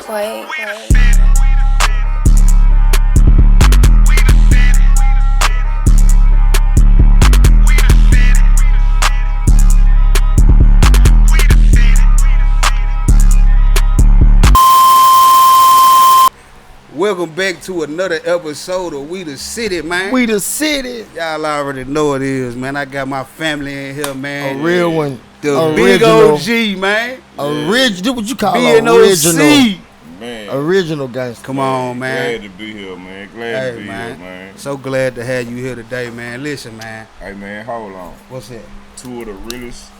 Quake. Welcome back to another episode of We the City, man. We the City. Y'all already know it is, man. I got my family in here, man. A real one. The big OG, man. Original. What you call B.N.O.C. original? Man. Original gangster. Come on, man. Glad to be here, man. Glad to be here, man. So glad to have you here today, man. Listen, man. Hey, man, hold on. What's that? Two of the realest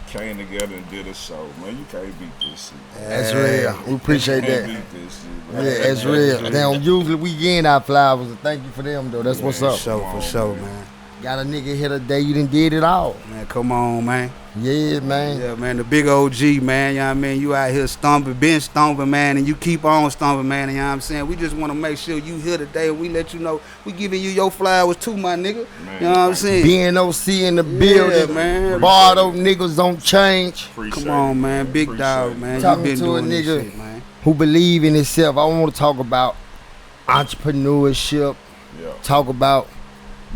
came together and did a show, man. You can't beat this shit. That's real. We appreciate You can't that. beat this shit, man. Yeah, that's real. Damn, usually we getting our flowers. Thank you for them, though. That's what's up. For sure, man. Got a nigga here today. You done did it all. Man, come on, man. Yeah, man. Yeah, man, the big OG, man, you know what I mean? You out here stomping, been stomping, man, and you keep on stomping, man, you know what I'm saying? We just want to make sure you here today and we let you know we giving you your flowers too, my nigga. Man, you know what I'm saying? B.N.O.C. in the building. Man. Bardo niggas don't change. Appreciate Come on, it, man, big Appreciate dog, it. man. You Talking been to a doing this nigga shit, man. who believe in himself. I want to talk about entrepreneurship, Yeah, talk about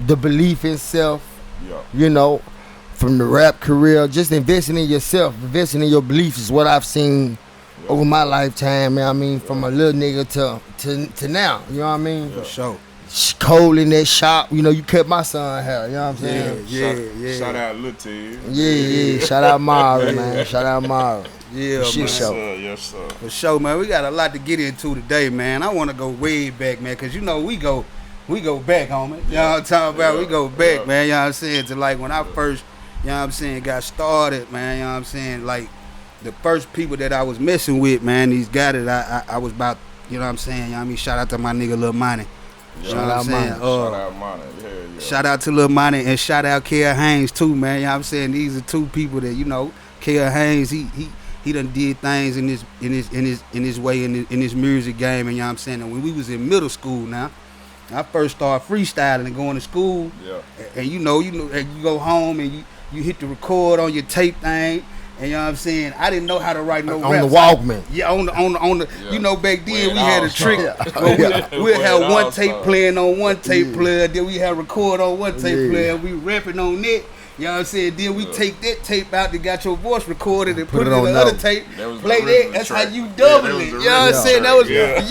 the belief in self, yeah. you know, from the rap career, just investing in yourself, investing in your beliefs is what I've seen over my lifetime, man. I mean, from a little nigga to now, you know what I mean? For sure. Cold in that shop, you know, you cut my son hair, you know what I'm saying? Yeah. Shout out Lil Ted. Yeah. Shout out Mara, man. Shout out Mara. Yeah, Shit man. show. Yes, sir. For sure, man. We got a lot to get into today, man. I want to go way back, man, because, you know, we go back, homie. You know what I'm talking about? We go back, man. You know what I'm saying? To, like, when I first, you know what I'm saying, got started, man. You know what I'm saying? Like, the first people that I was messing with, man, these guys that I was about, you know what I'm saying? You know what I mean? Shout out to my nigga Lil Money. You know what I'm saying? Shout out Money. Yeah. Shout out to Lil Money and shout out Kale Haynes too, man. You know what I'm saying? These are two people that, you know, Kale Haynes, he done did things in his way in his music game, and you know what I'm saying? And when we was in middle school now, I first started freestyling and going to school. Yeah. And you know, and you go home and you hit the record on your tape thing. And you know what I'm saying? I didn't know how to write no On raps. the Walkman. Yeah, on the Yeah. You know, back then When we it had all a trick. started. We'll have When it one all tape started. playing on one tape player, then we have record on one tape Yeah. player, we rapping on that. You know what I'm saying? Then we take that tape out that got your voice recorded and put it on the other tape. That was the Play that. original That's track. how you Yeah, double that was it. the You know what I'm original saying? That was track.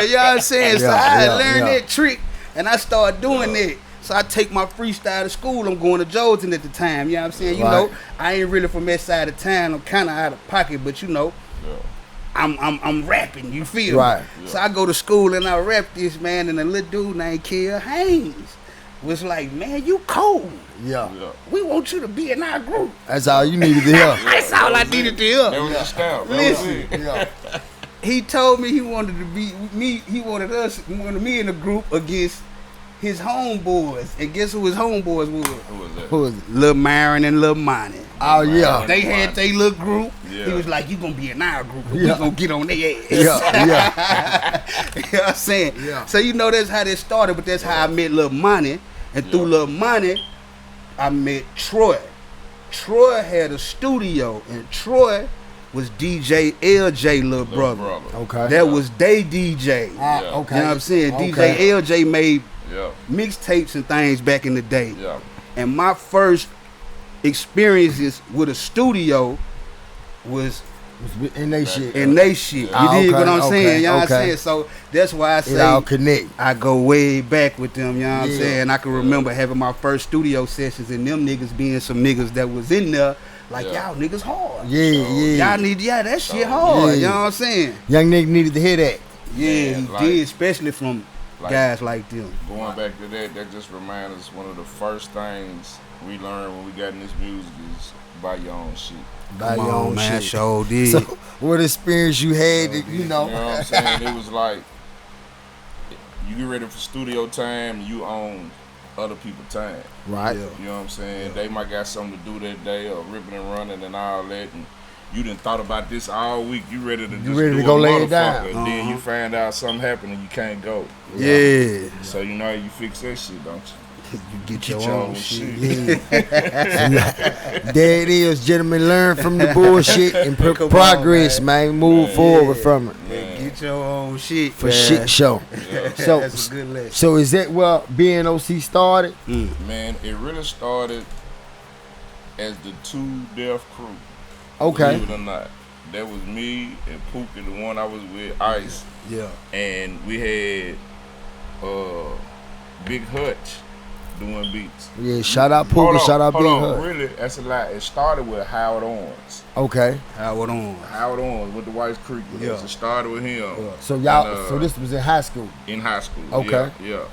you know what I'm saying? So I learned that trick and I started doing that. So I take my freestyle to school. I'm going to Jordan at the time. You know what I'm saying? You Right. know, I ain't really from that side of town. I'm kind of out of pocket, but you know, Yeah. I'm rapping. You feel Right. me? So I go to school and I rap this, man, and a little dude named Kale Haynes was like, man, you cold. Yeah. Yeah. We want you to be in our group. That's all you needed to hear. That's all I needed to hear. That was the stamp. That Listen. was it. Yeah. He told me he wanted to be me. He wanted me in the group against his homeboys. And guess who his homeboys was? Who was that? Who was it? Lil Myron and Lil Money. Oh, yeah. They had their little group. Yeah. He was like, you gonna be in our group. We Yeah. gonna get on their ass. Yeah. You know what I'm saying? Yeah. So you know that's how that started, but that's how I met Lil Money. And through Lil Money, I met Troy. Troy had a studio, and Troy was DJ LJ little brother. Okay. That was they DJ. Ah, Yeah. okay. You know what I'm saying? Okay. DJ LJ made Yeah. mixtapes and things back in the day. Yeah. And my first experiences with a studio was In they shit. in they shit. You Ah, dig okay, what I'm saying? okay, You know what I'm okay. saying? So that's why I It say all connect. I go way back with them, you know what I'm Yeah. saying? I can remember having my first studio sessions and them niggas being some niggas that was in there like, Yeah. y'all niggas hard. Yeah. Y'all need, that shit hard. Yeah. You know what I'm saying? Young nigga needed to hear that. Yeah, Man, he like- did, especially from like- guys like them. Going back to that just reminds us one of the first things we learned when we got in this music is buy your own shit. Buy Come your on, own man, shit. sure did. So, what experience you had, that, you You know know? what I'm saying? It was like you get ready for studio time, you own other people's time. Right. Yeah. You know what I'm saying? They might got something to do that day or ripping and running and all that, and you done thought about this all week. You ready to just ready to do go a lay it down. motherfucker, and then you find out something happened and you can't go. Yeah. So you know how you fix that shit, don't you? You get your own shit. There it is, gentlemen. Learn from the bullshit and progress, man. Move forward from it. Get get your own shit. For shit show. So, That's a good lesson. so is that where B.N.O.C started? Man, it really started as the 2 Death Crew. Okay. Believe it or not. That was me and Pookie, the one I was with, Ice. Yeah. And we had Big Hutch doing beats. Yeah, shout out Pookie, shout out Big Hut. Really, that's a lot. It started with Howard Owens. Okay. Howard on. Howard Owens with the White Creek with us. It started with him. So y'all, And, so this was in high school. in high school. Okay. Yeah.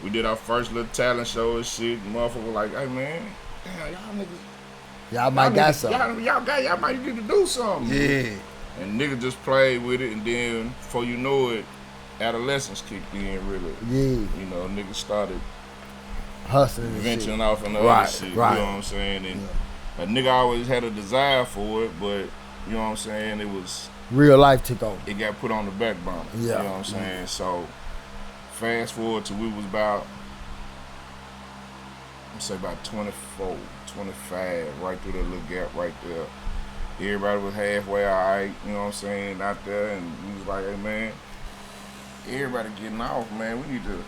We did our first little talent show and shit. And motherfucker was like, hey man, damn, y'all niggas. Y'all might got something. Y'all might need to do something. Yeah. And niggas just played with it, and then before you know it, adolescence kicked in really. Yeah. You know, niggas started Hustling and venturing shit. off into Right, other shit. right. You know what I'm saying? And a nigga always had a desire for it, but you know what I'm saying? It was Real life took over. it got put on the back burner. Yeah. You know what I'm saying? So fast forward to we was about let's say about 24, 25, right through that little gap right there. Everybody was halfway alright, you know what I'm saying, out there, and we was like, hey man, everybody getting off, man, we need to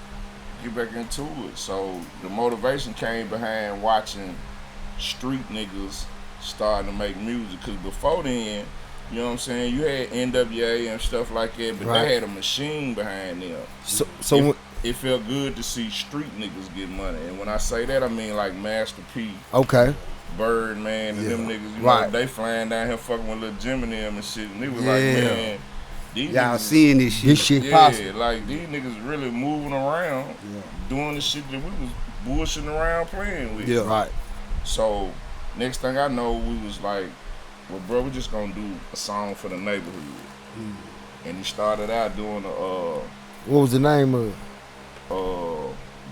get back into it. So the motivation came behind watching street niggas starting to make music, because before then, you know what I'm saying, you had NWA and stuff like that, but Right. they had a machine behind them. So It felt good to see street niggas get money, and when I say that, I mean like Master P, okay. Birdman, and them niggas, you Right. know, they flying down here fucking with Lil Jim and them and shit, and they was Yeah. like, man, these Y'all niggas, seeing this shit. This shit yeah, possible. like these niggas really moving around, doing the shit that we was bullshitting around playing with. Yeah. Right. So next thing I know, we was like, well, bro, we just gonna do a song for the neighborhood. And he started out doing What was the name of it?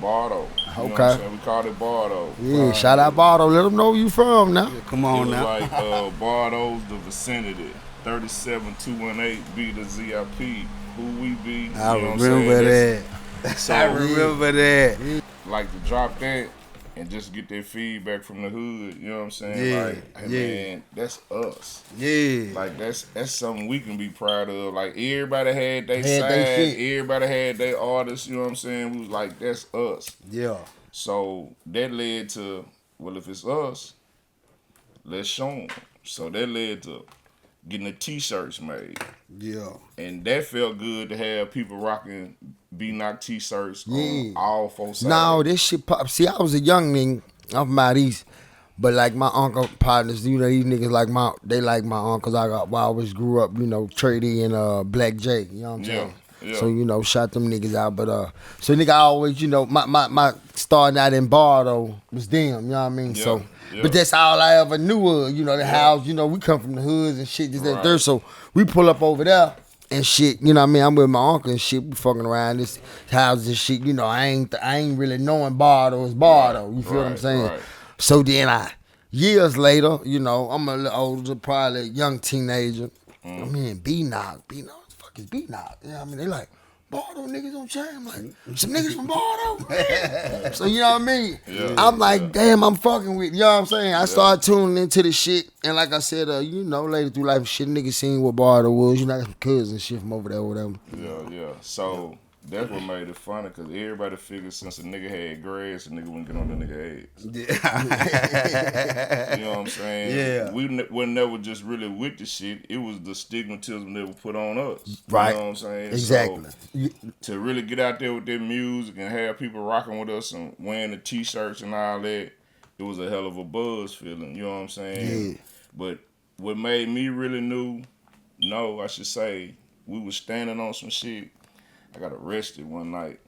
Bardo. You know what Okay. I'm saying? We called it Bardo. Yeah, shout out Bardo. Let them know where you from now. Come It on was now. like Bardo's the vicinity. 37218 B the ZIP. Who we be. I you know what I'm remember saying? that. So, I remember that. like to drop that and just get that feedback from the hood. You know what I'm saying? Yeah, Like, hey yeah. man, that's us. Yeah. Like that's something we can be proud of. Like everybody had their Had they side, shit. everybody had their artists, you know what I'm saying? We was like, that's us. Yeah. So that led to, well, if it's us, let's show them. So that led to getting the t-shirts made. Yeah. And that felt good to have people rocking B.N.O.C t-shirts Yeah. on all four sides. No, this shit pop. See, I was a young nigga. I'm from out east. But like my uncle partners, you know, these niggas they like my uncles. I always grew up, you know, Trady and Black J. You know what I'm saying? Yeah. So, you know, shout them niggas out. But so nigga, I always, you know, my starting out in Bardo was them, you know what I mean? Yeah, So yeah. but that's all I ever knew of, you know, the house, you know, we come from the hoods and shit, this, that, Right. there. So we pull up over there and shit, you know what I mean? I'm with my uncle and shit, we fucking around this house and shit, you know, I ain't really knowing Bardo is Bardo, you feel what I'm Right, saying? right. So then years later, you know, I'm a little older, probably a young teenager. I mean, B.N.O.C, what the fuck is B.N.O.C? You know what I mean? They like, Bardo niggas on chain. I'm like, some niggas from Bardo? So you know what I mean? Yeah, I'm like, yeah. damn, I'm fucking with, you know what I'm saying? I started tuning into the shit, and like I said, you know, later through life, shit, niggas seen what Bardo was. You know, I got some cousins and shit from over there or whatever. Yeah. So that's what made it funny, because everybody figured since a nigga had dreads, a nigga wouldn't get on the nigga ass. You know what I'm saying? Yeah. We were never just really with the shit. It was the stigmatism that was put on us. Right. You know what I'm saying? Exactly. So, to really get out there with their music and have people rocking with us and wearing the t-shirts and all that, it was a hell of a buzz feeling. You know what I'm saying? Yeah. But what made me really I should say, we was standing on some shit. I got arrested one night.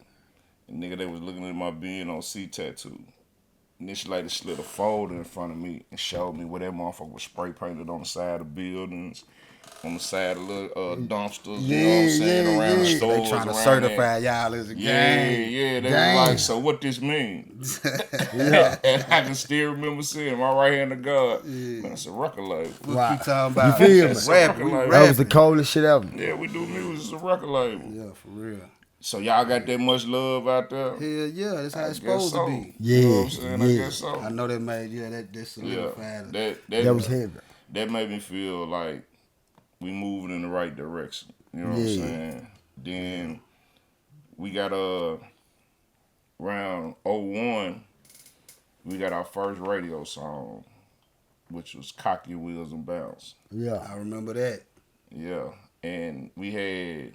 And nigga, they was looking at my B.N.O.C tattoo. And this lady slid a folder in front of me and showed me where that motherfucker was spray painted on the side of buildings, on the side of little dumpsters, you know what I'm saying, around the stores. They trying to around certify y'all as a gang. Yeah, they Gang. was like, so what this means? And I can still remember seeing my right hand of God. Man, it's a record label. What Right. you talking about? You feel me? Rapping, we That That was the rapping. coldest shit ever. Yeah, we do music, it's a record label. Yeah, for real. So y'all got that much love out there? Hell yeah, that's how it's I guess supposed so. to be. Yeah, You know what I'm saying? I yeah. guess so. I know that made that Yeah, solidified it. that That was heavy. That made me feel like we moving in the right direction. You know what I'm saying? Then we got around '01, we got our first radio song, which was Cocky Wheels and Bounce. Yeah. I remember that. Yeah. And we had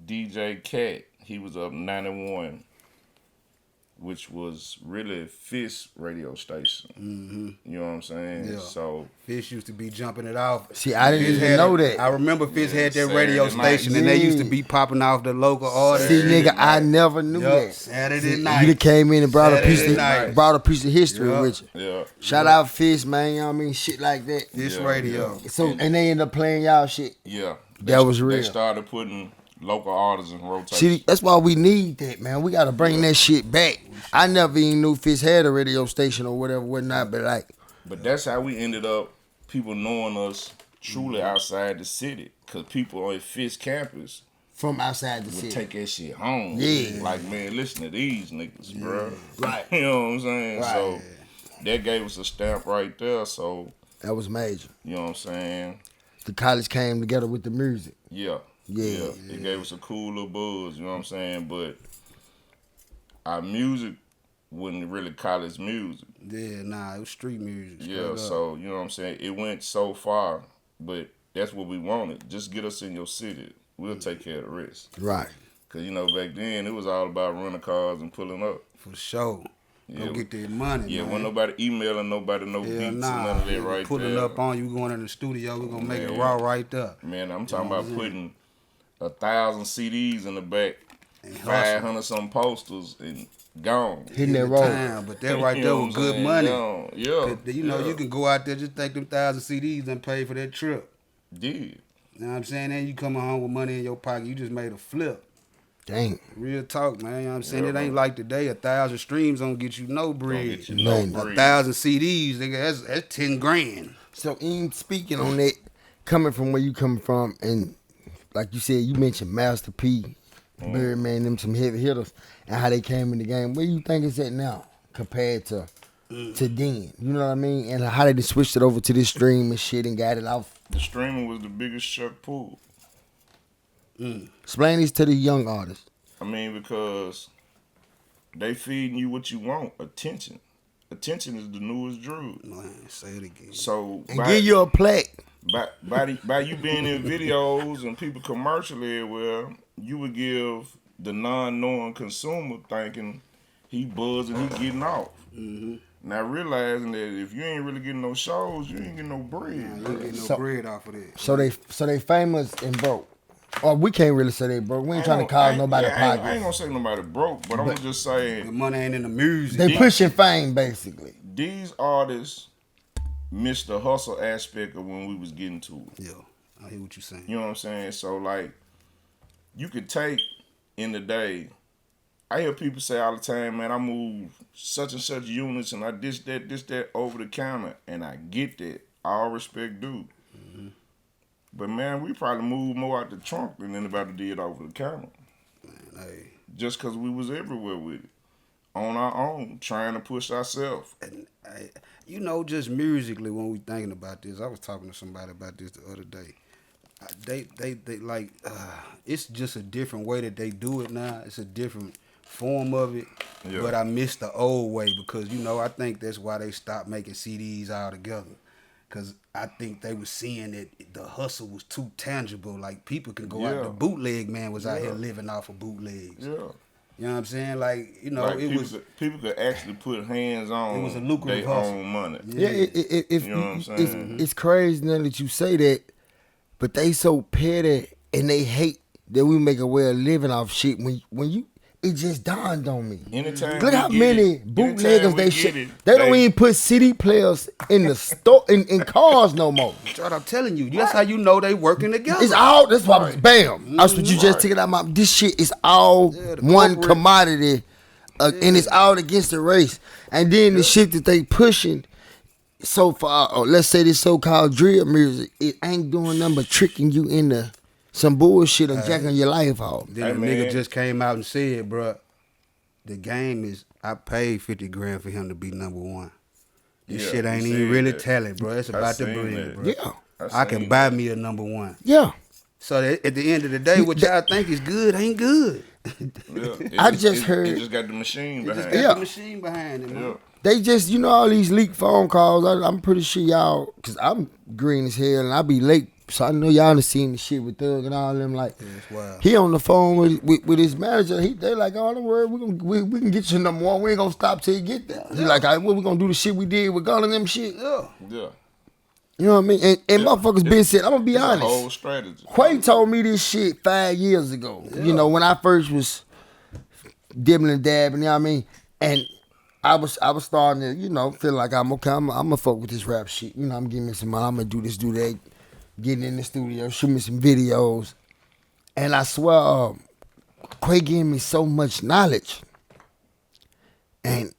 DJ Cat, he was up 91, which was really Fist radio station. Mm-hmm. You know what I'm saying? Yeah. So Fish used to be jumping it off. See, I didn't Fizz even had know a- that. I remember Fizz had that Saturday radio night. station, and they used to Yeah. be popping off the local artists. See, Saturday nigga, I night. never knew Yup, that. Saturday See, night. You done came in and brought a Saturday night. piece of history Yup. with you. yeah. Shout out Fist, man. You know what I mean? Shit like that. Fish Yeah, radio. So and they end up playing y'all shit. Yeah. That was They real. started putting local artists in rotation. See, that's why we need that, man. We gotta bring that shit back. I never even knew Fist had a radio station or whatever, whatnot, but like, But that's how we ended up, people knowing us truly outside the city. Because people on Fist campus from outside the would city. take that shit home. Yeah. Like, man, listen to these niggas, bro. Right. You know what I'm saying? Right. So that gave us a stamp right there. So, That was major. you know what I'm saying? The college came together with the music. Yeah. Yeah. It gave us a cool little buzz, you know what I'm saying? But our music wasn't really college music. Yeah, nah, it was street music. Yeah, straight up. so, you know what I'm saying? It went so far, but that's what we wanted. Just get us in your city. We'll take care of the rest. Right. Because, you know, back then, it was all about renting cars and pulling up. For sure. Yeah, Go get that money, Yeah, man. wasn't nobody emailing nobody no Hell beats and nah. none of that Nigga right pulling there. up on you, going in the studio, we gonna make it Man. raw right there. Man, I'm talking about putting 1,000 CDs in the back, And 500 some posters, and gone. Hitting that the road. time, but that right You there know was what I'm good saying? money. Gone. Yeah. 'Cause, you know, yeah. you can go out there, just take them 1,000 CDs and pay for that trip. Yeah. You know what I'm saying? Then you come home with money in your pocket, you just made a flip. Dang. Real talk, man. You know what I'm saying? Yeah, it ain't bro. like today, 1,000 streams don't get you no Don't bread. get you no Man, bread. 1,000 CDs, nigga, that's 10 grand. So in speaking on that, coming from where you coming from, and like you said, you mentioned Master P, Birdman, them some heavy hitters, and how they came in the game. Where you think it's at now compared to then? You know what I mean? And how they just switched it over to this stream and shit and got it off. The streaming was the biggest shark pool. Explain this to the young artists. I mean, because they feeding you what you want, attention. Attention is the newest drug. Man, say it again. So And give you a plaque. by you being in videos and people commercially everywhere, you would give the non-knowing consumer thinking he buzzing, he getting off. Now realizing that if you ain't really getting no shows, you ain't getting no bread. You ain't getting no So- bread off of that. So they famous and broke. Or we can't really say they broke. We ain't trying to call nobody I ain't pocket. gonna say nobody broke, but I'm gonna just The say money ain't in the music. They pushing fame basically. these artists missed the hustle aspect of when we was getting to it. Yeah, I hear what you're saying. You know what I'm saying? So like, you could take in the day. I hear people say all the time, man, I move such and such units and I this that over the counter, and I get that. All respect due. But man, we probably moved more out the trunk than anybody did over the counter. Hey, Just because we was everywhere with it. On our own, trying to push ourselves. and you know, just musically, when we thinking about this, I was talking to somebody about this the other day. They like, it's just a different way that they do it now. It's a different form of it. Yeah. But I miss the old way because, you know, I think that's why they stopped making CDs altogether. Because I think they were seeing that the hustle was too tangible. Like, people can go out. Yeah. The bootleg man was out here living off of bootlegs. Yeah. You know what I'm saying? Like, you know, Like it was... people could actually put hands on It was a lucrative their hustle. own money. Yeah, if You know what I'm saying? it's crazy now that you say that, but they so petty and they hate that we make a way of living off shit. When you, it just dawned on me. Anytime Look we how get many it, bootleggers anytime we they get shit. it, They don't even put CD players in the store in cars no more. That's what I'm telling you. That's how you know they working together. It's all. That's why. Bam. That's what you just Right. took it out my. This shit is all Yeah, the one corporate- commodity, and it's all against the race. And then the shit that they pushing so far, or let's say this so-called drill music, it ain't doing nothing but tricking you into some bullshit or jacking your life off. Then Hey, the man. nigga just came out and said, bruh, the game is, I paid 50 grand for him to be number one. This Yeah, shit ain't he even said really that. talent, bro. It's I about the seen bread, that. bro. Yeah. I can seen buy that. me a number one. Yeah. So that at the end of the day, what y'all think is good ain't good. Yeah. I just heard. It just got the machine It just behind got it. Yeah. the machine behind it, man. Yeah. They just, all these leaked phone calls. I'm pretty sure y'all, because I'm green as hell and I be late. So I know y'all done seen the shit with Thug and all them. Like, That's wild. he on the phone with his manager. They like, oh, don't worry, we can get you number one. We ain't gonna stop till you get there. He like, all right, what we gonna do the shit we did with Gunna and them shit? Yeah. Yeah. You know what I mean? And motherfuckers been said, I'm gonna be It's honest. a whole strategy. Quay told me this shit 5 years ago. When I first was dibbling and dabbing, you know what I mean? And I was starting to, feel like I'm okay. I'm gonna fuck with this rap shit. I'm getting me some money. I'm gonna do this, do that. Getting in the studio, shoot me some videos. And I swear, Quay gave me so much knowledge. And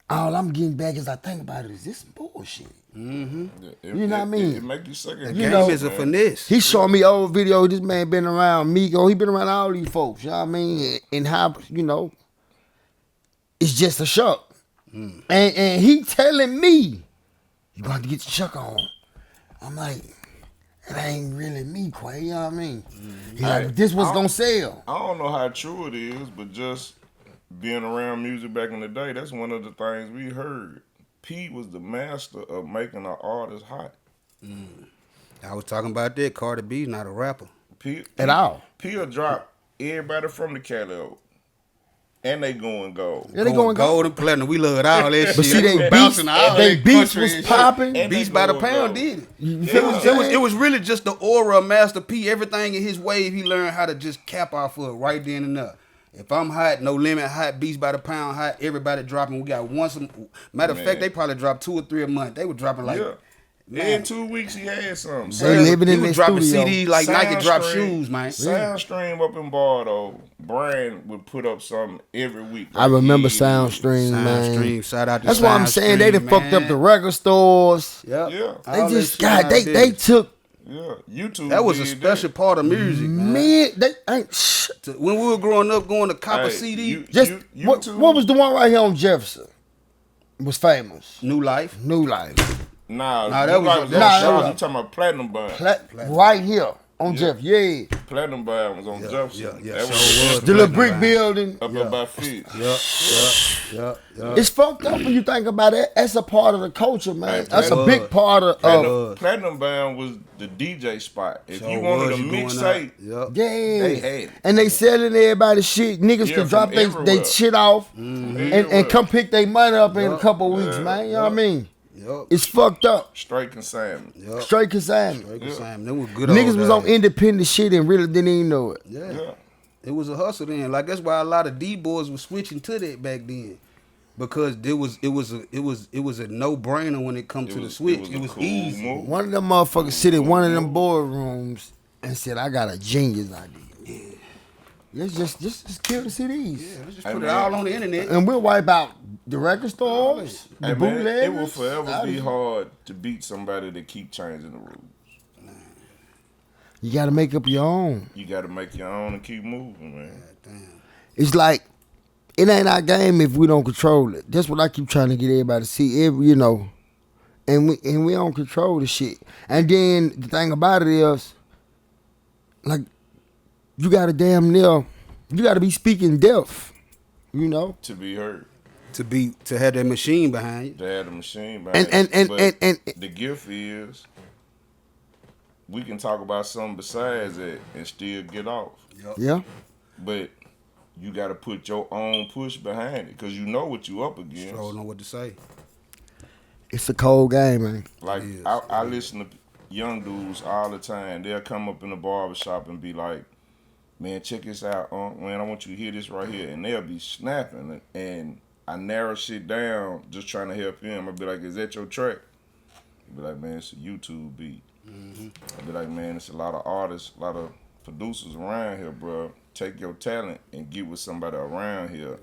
all I'm getting back as I think about it is this bullshit. Mm-hmm. Yeah, You know what I mean? It make you second The guess, game is a man. finesse. He showed me old video. This man been around Migo. He been around all these folks. You know what I mean? And how, it's just a show. And he telling me, you got to get your chuck on. I'm like, it ain't really me, Quay. You know what I mean? He like, but this was going to sell. I don't know how true it is, but just being around music back in the day, that's one of the things we heard. P was the master of making an artist hot. I was talking about that. Cardi B's not a rapper. At all. P'll drop everybody from the catalog. And they going gold. Yeah, they going gold and platinum. We love all that shit. But see, they bouncing beats, all they that beats country was and shit. popping. And Beats they by the going pound gold. did it. You feel what I'm saying? It was really just the aura of Master P. Everything in his wave, he learned how to just cap off of it right then and there. If I'm hot, No Limit hot, Beats by the Pound hot, everybody dropping. We got matter of fact, they probably dropped 2 or 3 a month. They were dropping like, In 2 weeks, he had something. They living he in was their dropping studio. CDs like Nike drop Soundstream- shoes, man. Soundstream up in Bardo, Brian would put up something every week. I remember He- Soundstream, man. Soundstream, shout out to That's why I'm saying they done Soundstream, fucked up man. the record stores. Yep. Yeah. They All that just shit God, out they there. took Yeah, YouTube. That was a did special that. part of music, man. they ain't shh. When we were growing up, going to copper Hey, CD, Just YouTube. what was the one right here on Jefferson? Was famous. New Life. New Life. Nah, Nah, that that was- was nah, that Charles. was- You talking about Platinum Band? Right here on Jeff. Yeah. Platinum Band was on Jefferson. yeah, That sure was was. The little brick Band. building. up there by Fit. Yep. It's fucked up when you think about it. That's a part of the culture, man. Hey, That's a it big was. part of Platinum Band was the DJ spot. If Sure you wanted was. a You going mixtape, out. Yep. yeah. They had it. And they selling everybody's shit. Niggas Yeah, can drop from they everywhere. shit off everywhere. and come pick their money up in a Yup. couple weeks, man. You know what I mean? Yep. It's fucked up. Straight consignment. Yep. Straight consignment. Straight consignment. Them was good Niggas old was on days. independent shit and really didn't even know it. Yeah. Yeah. It was a hustle then. Like that's why a lot of D boys were switching to that back then. Because it was a no brainer when it come to the switch. It a was cool easy. move. One of them motherfuckers sit in one of them boardrooms and said, I got a genius idea. Let's just kill the CDs. Yeah, let's just Hey, put it man. all on the internet. And we'll wipe out the record stores, the Hey, man, bootleggers. it will forever all be this- hard to beat somebody that keep changing the rules. You gotta make up your own. You got to make your own and keep moving, man. It's like, it ain't our game if we don't control it. That's what I keep trying to get everybody to see. And we don't control the shit. And then the thing about it is, like, you gotta be speaking deaf, To be heard. To have that machine behind you. To have the machine And- behind and- it. and- But the gift is we can talk about something besides that and still get off. Yeah. But you got to put your own push behind it because you know what you up against. Sure don't know what to say. It's a cold game, man. Like, It is. I listen to young dudes all the time. They'll come up in the barbershop and be like, man, check this out. Man, I want you to hear this right here. And they'll be snapping. And I narrow shit down just trying to help him. I'll be like, is that your track? He'll be like, man, it's a YouTube beat. I'll be like, man, it's a lot of artists, a lot of producers around here, bro. Take your talent and get with somebody around here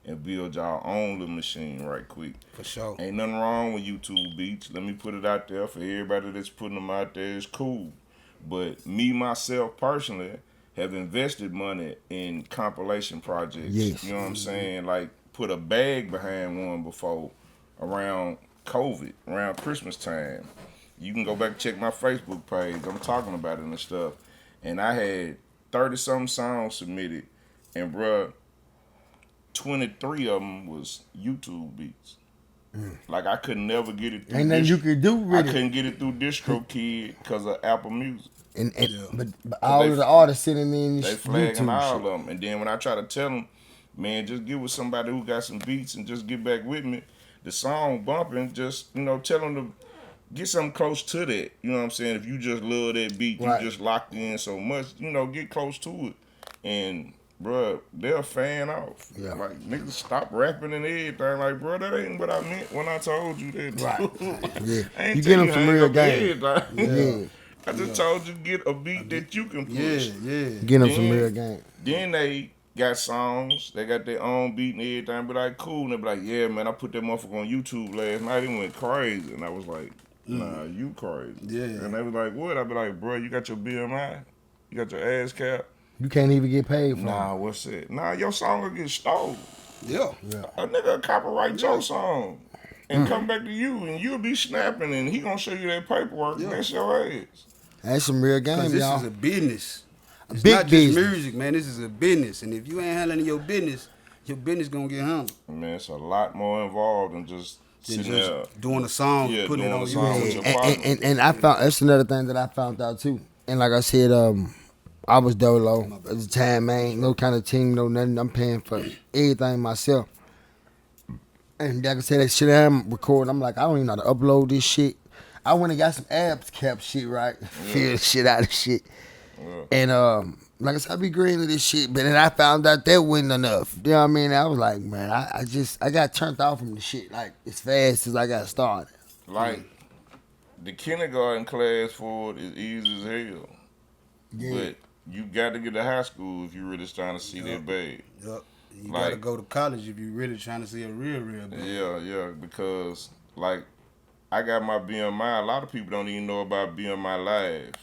and build y'all own little machine right quick. For sure. Ain't nothing wrong with YouTube beats. Let me put it out there for everybody that's putting them out there. It's cool. But me, myself, personally, have invested money in compilation projects. Yes. You know what I'm saying? Like, put a bag behind one before around COVID, around Christmas time. You can go back and check my Facebook page. I'm talking about it and stuff. and I had 30-something songs submitted, and bruh, 23 of them was YouTube beats. Like I could never get it through. Ain't nothing you could do with I it. couldn't get it through DistroKid because of Apple Music. But all of the artists sitting in They this flagging YouTube all shit. of them. And then when I try to tell them, man, just get with somebody who got some beats and just get back with me. The song bumping, just, tell them to get something close to that. You know what I'm saying? If you just love that beat, Right. you just locked in so much, get close to it. And, bruh, they'll fan off. Yeah. Like, niggas stop rapping and everything. Like, bruh, that ain't what I meant when I told you that. Right. Yeah. I ain't You tell get them some hang real up game. everything. Yeah. I just told you get a beat that you can push. Yeah. Get them some real game. Then they got songs, they got their own beat and everything, but like cool, and they be like, yeah, man, I put that motherfucker on YouTube last night, it went crazy. And I was like, nah, you crazy. Yeah. And they was like, what? I be like, bro, you got your BMI? You got your ass cap? You can't even get paid for Nah, it. what's that? Nah, your song will get stolen. Yeah. A nigga will copyright your song and come back to you, and you'll be snapping, and he gonna show you that paperwork, and that's your ass. That's some real game, Cause this y'all. is a business. It's big not just business. music, man. This is a business. And if you ain't handling your business gonna get handled. Man, it's a lot more involved than just sitting there. Doing a song, Yeah, putting it doing on a song with YouTube. your partner. And I found that's another thing that I found out too. And like I said, I was dolo at the time, man. No kind of team, no nothing. I'm paying for everything myself. And like I said, that shit I'm recording, I'm like, I don't even know how to upload this shit. I went and got some abs cap shit, right? Feel the shit out of shit. Yeah. And like I said, I be green with this shit, but then I found out that wasn't enough. You know what I mean? I was like, man, I got turned off from the shit like as fast as I got started. Like, the kindergarten class for it is easy as hell. Yeah. But you got to get to high school if you really trying to see that bag. Yup. You Like- gotta go to college if you really trying to see a real bag. Yeah, because, like, I got my BMI. A lot of people don't even know about BMI Live.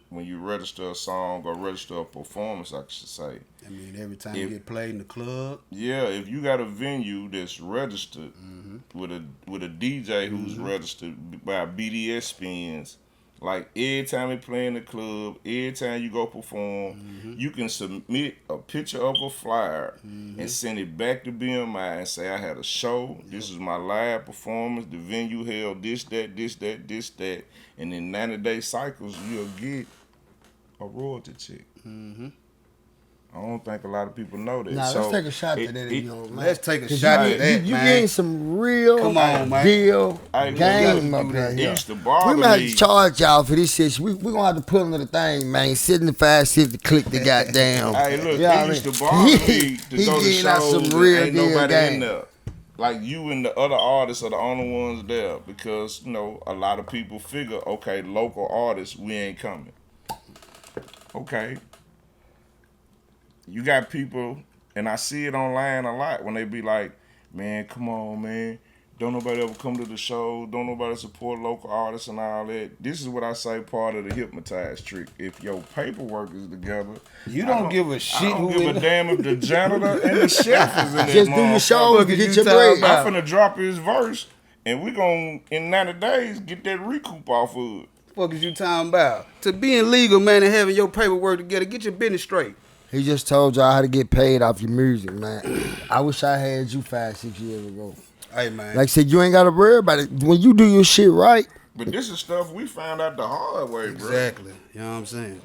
When you register a song or register a performance, I should say. I mean, every time you get played in the club, Yeah, if you got a venue that's registered with a DJ who's registered by BDS spins, like every time they play in the club, every time you go perform, you can submit a picture of a flyer and send it back to BMI and say, I had a show, this is my live performance, the venue held this, that, and in 90-day cycles, you'll get a royalty check. I don't think a lot of people know that. Nah, So let's take a shot it- to that. it- If you don't mind. let's take a 'Cause shot you at get- that, you man. getting some real Come on, man. deal Hey, game we up gotta there. do Yeah. that. It's the We barber might have to league. charge y'all for this shit. We gonna have to put under the thing, man. 75 cents to click the goddamn. Hey, look, Yeah, I it used mean, to bother me to he go to getting out shows some and real ain't deal nobody game. in there. Like, you and the other artists are the only ones there because, a lot of people figure, okay, local artists, we ain't coming. Okay. You got people, and I see it online a lot when they be like, man, come on, man. Don't nobody ever come to the show. Don't nobody support local artists and all that. This is what I say part of the hypnotized trick. If your paperwork is together, you don't give a shit I don't who give in a damn if the janitor and the chef is in that Just do your show Fuck and is get you your talking bread. about? I'm finna drop his verse, and we gon' in 90 days get that recoup off of it. fuck is you talking about? To being legal, man, and having your paperwork together, get your business straight. He just told y'all how to get paid off your music, man. I wish I had you 5-6 years ago. Hey, man. Like I said, you ain't got to worry about it. When you do your shit right, But this is stuff we found out the hard way, bro. Exactly. You know what I'm saying?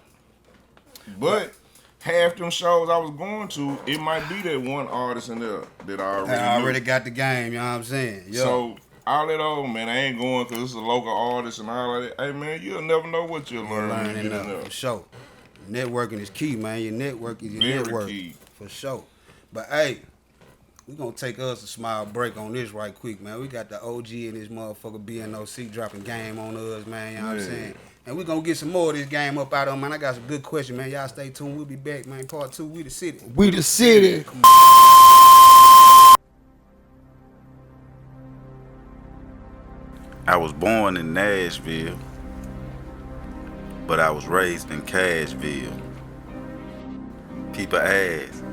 But half them shows I was going to, it might be that one artist in there that I already I knew. already got the game, you know what I'm saying? Yo. So all that old man, I ain't going because it's a local artist and all that. Hey man, you'll never know what you'll learn when you learning get in there. for sure. Networking is key, man. Your network is your Very network. key. For sure. But hey, we gonna take us a small break on this right quick, man. We got the OG and this motherfucker B.N.O.C dropping game on us, man. You know what I'm Yeah. saying? And we gonna get some more of this game up out of them, man. I got some good questions, man. Y'all stay tuned. We'll be back, man. Part 2, We the City. we the city. I was born in Nashville, but I was raised in Cashville. People ask,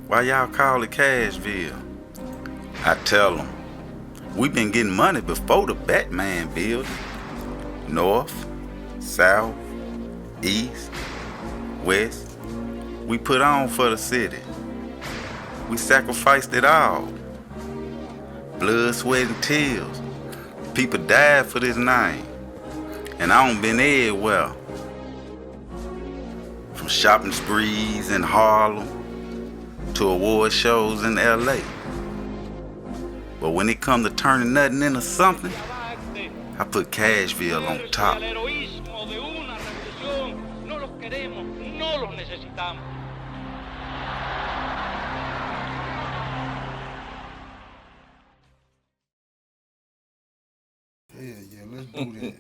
why y'all call it Cashville? I tell them, we been getting money before the Batman building. North, South, East, West, we put on for the city. We sacrificed it all. Blood, sweat, and tears. People died for this name. And I done been everywhere. From shopping sprees in Harlem to award shows in LA. But when it comes to turning nothing into something, I put Cashville on top. Yeah, let's do that.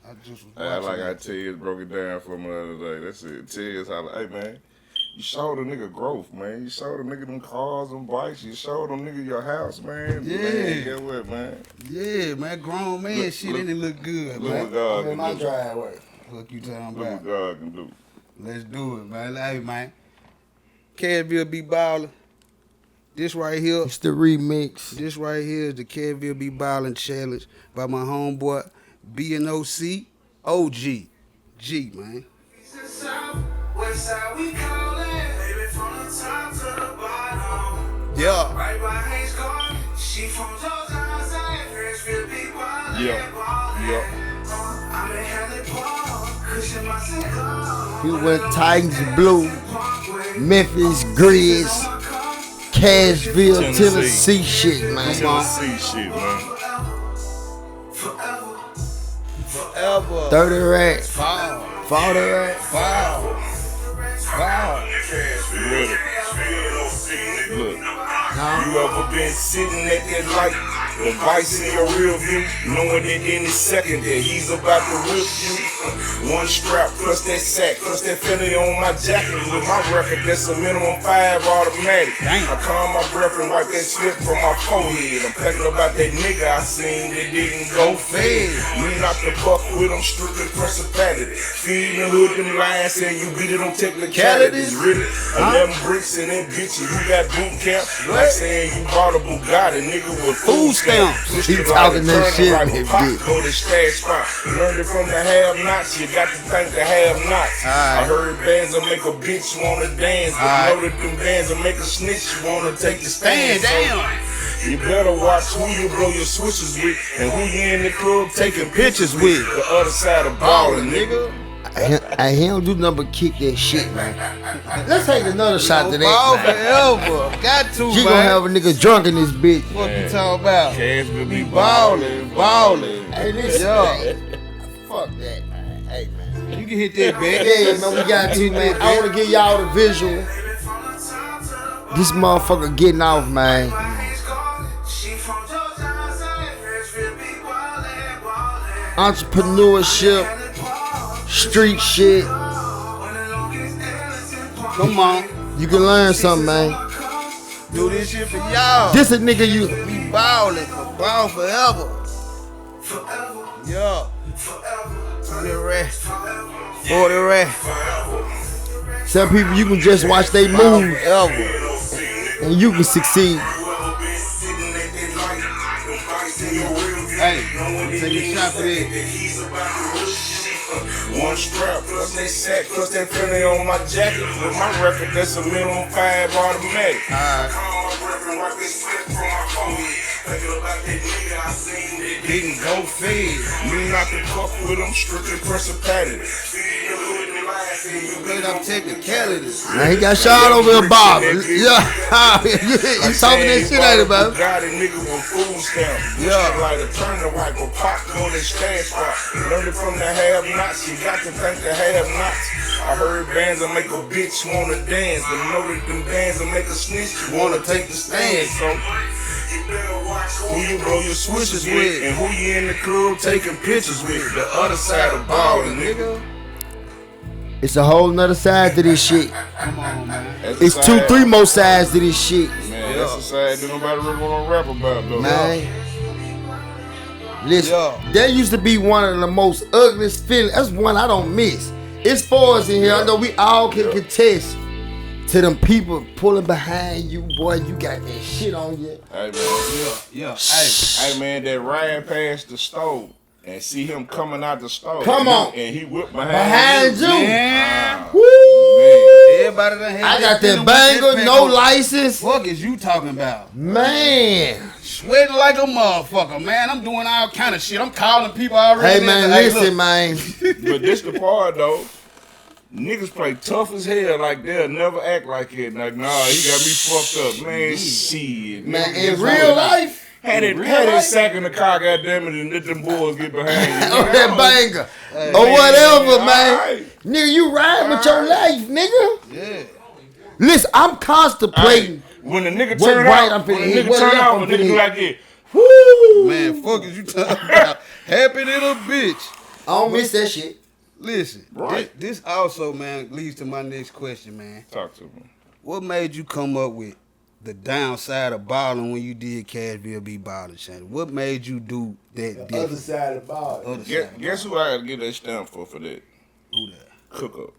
I just was I watching like how Tiz broke it down for me the other day. That's it. Tiz, hey man, you showed a nigga growth, man. You showed a nigga them cars and bikes. You showed a nigga your house, man. Yeah. Man, get what, man? Yeah, man, grown man shit, and it look good, Look man. what God I'm in can my do. driveway. What you talking Look about? what God can do. Let's do it, man. Hey, man. Cashville be ballin'. This right here. It's the remix. This right here is the Cashville Be Ballin' Challenge by my homeboy B.N.O.C. OG. G, man. Yeah. Yeah. We went Titans Blue, Memphis Grizz, Cashville, Tennessee shit, man. Tennessee shit, man. Forever. 30 racks, Foul. 40 racks. Foul. Foul. Look. Look. You ever been sitting at that light, the vice in your rear view, knowing that any second that he's about to whip you? One strap plus that sack plus that Fendi on my jacket. With my record, that's a minimum 5 automatic. I calm my breath and wipe that slip from my forehead. I'm packing about that nigga I seen that didn't go fed. We not the buck with them strictly principality. Feed the hood them lines saying you beat it on technicalities. Really, 11 bricks in that bitch and you got boot camp. Like saying you bought a Bugatti, nigga, with food stamps. He talking that shit, man, bitch. Go to stash spot. Learned it from the have-nots. You got to thank the have-nots. I heard bands will make a bitch wanna dance, but know that them bands will make a snitch wanna take the stand. You better watch who you blow your switches with and who you in the club taking pictures with. The other side of ballin', nigga. He don't do nothing but kick that shit, man. Let's take another shot to Ball that, man. forever. Got to, You man. gonna have a nigga drunk in this bitch. What you talking about? Cashville be Ballin', ballin'. Hey, listen, Yeah. fuck that, man. Hey, man. You can hit that back. Yeah, man, we got to, man. I wanna give y'all the visual. This motherfucker getting off, man. Entrepreneurship, street shit. Come on. You can learn something, man. Do this shit for y'all. This a nigga you. Be ballin'. Ball forever. Yeah. 20 racks. 40 racks. Some people you can just watch they Ball move forever. and you can succeed. Hey, take a shot for that. One strap plus that sack plus that Fendi on my jacket. With my record, that's a minimum 5 automatic. Didn't go fed. Me not the fuck with them, strictly principality. Played up technicalities. Man, he got shot over a barber. Yeah, you talking that shit out about. Got a nigga with food stamps. Yeah, like a turner wipe or pop on that stash spot. Learned it from the have-nots. You got to thank the have-nots. I heard bands will make a bitch wanna dance, but know that them bands will make a snitch wanna take the stand. So you better watch who you blow your switches with and who you in the club taking pictures with. The other side of ballin', nigga. It's a whole nother side to this shit. Come on, man. It's 2-3 more sides to this shit. Man, that's a side that nobody really wanna rap about though. Man. Listen, that used to be one of the most ugliest feelings. That's one I don't miss. It's for us in here. I know we all can contest to them people pulling behind you, boy. You got that shit on you. Hey man, Yeah. hey man, that riding past the stove. and see him coming out the store. Come on. And he whipped Behind you. Man. Woo! Everybody done had I got feeling that with banger, pack no on. license. Fuck is you talking about? Man. Sweating like a motherfucker, man. I'm doing all kind of shit. I'm calling people already. Hey, man, Hey, listen, look. man. But this the part, though. Niggas play tough as hell, like they'll never act like it. Like, nah, he got me fucked up, man. Shit, Man, nigga, in real life, had it sack in the car, goddamn it, and let them boys get behind you. or that banger, Hey, or whatever, man. Alright. Nigga, you ride with your life, nigga. Yeah. Listen, I'm contemplating. When the nigga What turn right out, I'm finna when the hit, nigga what turn left out, I'm when the finna nigga hit. like it, woo! Man, fuck is you talking about? Happy little bitch. I don't miss that shit. Listen, Right. this also, man, leads to my next question, man. Talk to me. What made you come up with the downside of balling when you did Cashville be balling, Shannon? What made you do that different? side of the ball. Other side. Guess who I gotta get that stamp for that? Who that? Cook Up.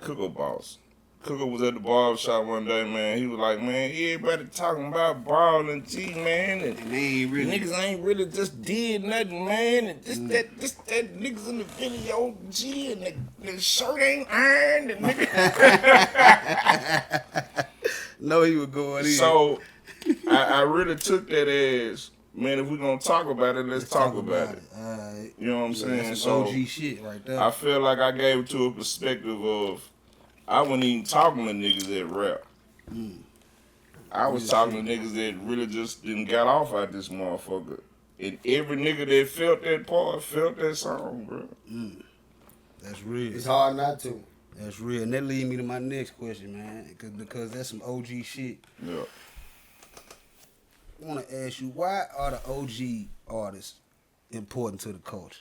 Cook Up boss. Cook Up was at the barbershop one day, man. He was like, man, everybody talking about ball and T, man. And And they ain't the really. niggas ain't really just did nothing, man. And this that niggas in the video, G, and the shirt ain't ironed. And nigga. No, he was going in. So I really took that as, man, if we gonna talk about it, let's talk about it. All right. You know what I'm saying? That's So some OG shit right there. I feel like I gave it to a perspective of I wasn't even talking to niggas that rap. I was talking to niggas that really just didn't got off out this motherfucker. And every nigga that felt that part felt that song, bro. That's real. It's hard not to. That's real. And that leads me to my next question, man. Because that's some OG shit. Yeah. I want to ask you, why are the OG artists important to the culture?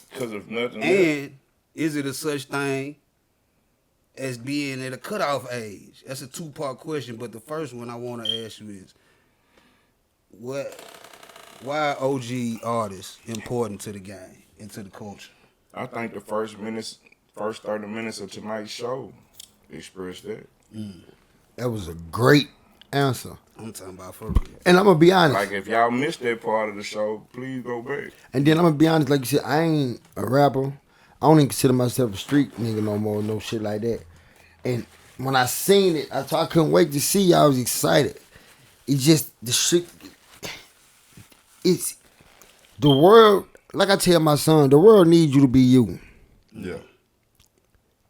Because if nothing else, And is it a such thing as being at a cutoff age? That's a two-part question, but the first one I want to ask you is, why are OG artists important to the game and to the culture? I think the first 30 minutes of tonight's show expressed that. That was a great answer. I'm talking about for real. And I'm gonna be honest. Like, if y'all missed that part of the show, please go back. And then I'm gonna be honest, like you said, I ain't a rapper. I don't even consider myself a street nigga no more, no shit like that. And when I seen it, I couldn't wait to see y'all. I was excited. It's just the shit. It's the world. Like I tell my son, the world needs you to be you. Yeah.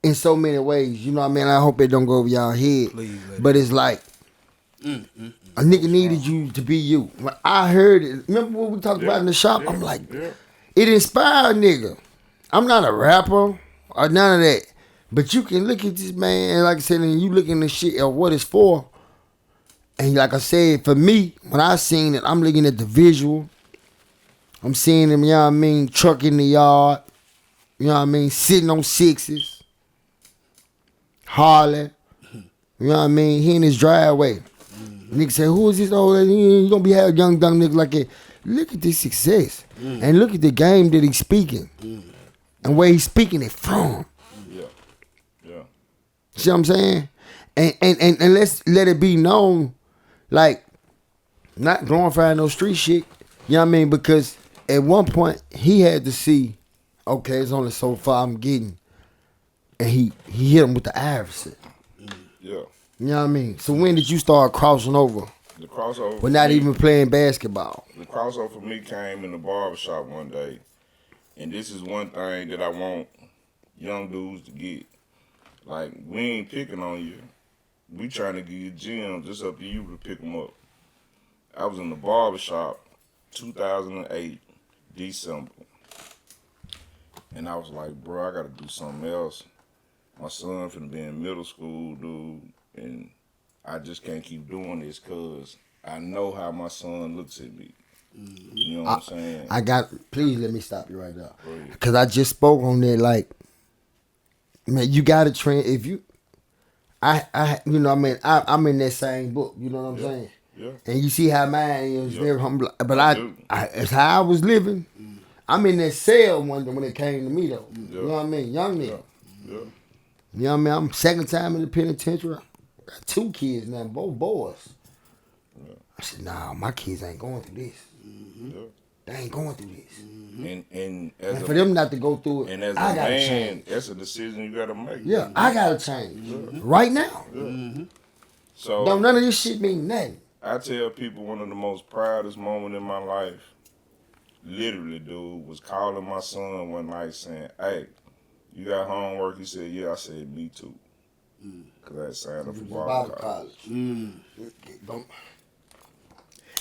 In so many ways, you know what I mean? I hope it don't go over y'all head. Please, let But it's like a nigga needed you to be you. When I heard it, remember what we talked about in the shop? I'm like, it inspired nigga. I'm not a rapper or none of that. But you can look at this man, and like I said, and you look in the shit at what it's for. And like I said, for me, when I seen it, I'm looking at the visual. I'm seeing him, you know what I mean, truck in the yard. You know what I mean, sitting on sixes. Harley. You know what I mean? He in his driveway. Nigga say, who is this old lady? You gonna be having young dumb niggas like that. Look at this success. And look at the game that he's speaking. And where he's speaking it from. Yeah. Yeah. See what I'm saying? And let's let it be known, like, not glorifying no street shit. You know what I mean? Because at one point he had to see, okay, it's only so far I'm getting. And he hit him with the adversary. Yeah. You know what I mean? So when did you start crossing over? The crossover. But not even playing basketball. The crossover for me came in the barbershop one day. And this is one thing that I want young dudes to get. Like, we ain't picking on you. We trying to give you gems. It's up to you to pick them up. I was in the barbershop 2008, December. And I was like, bro, I got to do something else. My son finna be in middle school, dude. And I just can't keep doing this because I know how my son looks at me. You know what I'm saying? Please let me stop you right there. Go ahead. Because I just spoke on that, like, man, you got to train. If you, you know what I mean? I'm in that same book, you know what I'm saying? Yeah. And you see how mine is very humble. But I it's how I was living. I'm in that cell when it came to me, though. Yeah. You know what I mean? Young nigga. Yeah. You know what I mean? I'm second time in the penitentiary. I got 2 kids now, both boys. I said, nah, my kids ain't going through this. Yeah. They ain't going through this. And And for them not to go through it, and as I a gotta man, change. that's a decision you gotta make. Yeah, I gotta change right now. So No, none of this shit mean nothing. I tell people one of the most proudest moments in my life, literally, dude, was calling my son one night saying, "Hey, you got homework?" He said, "Yeah." I said, "Me too." Cause I had signed up for Bible college.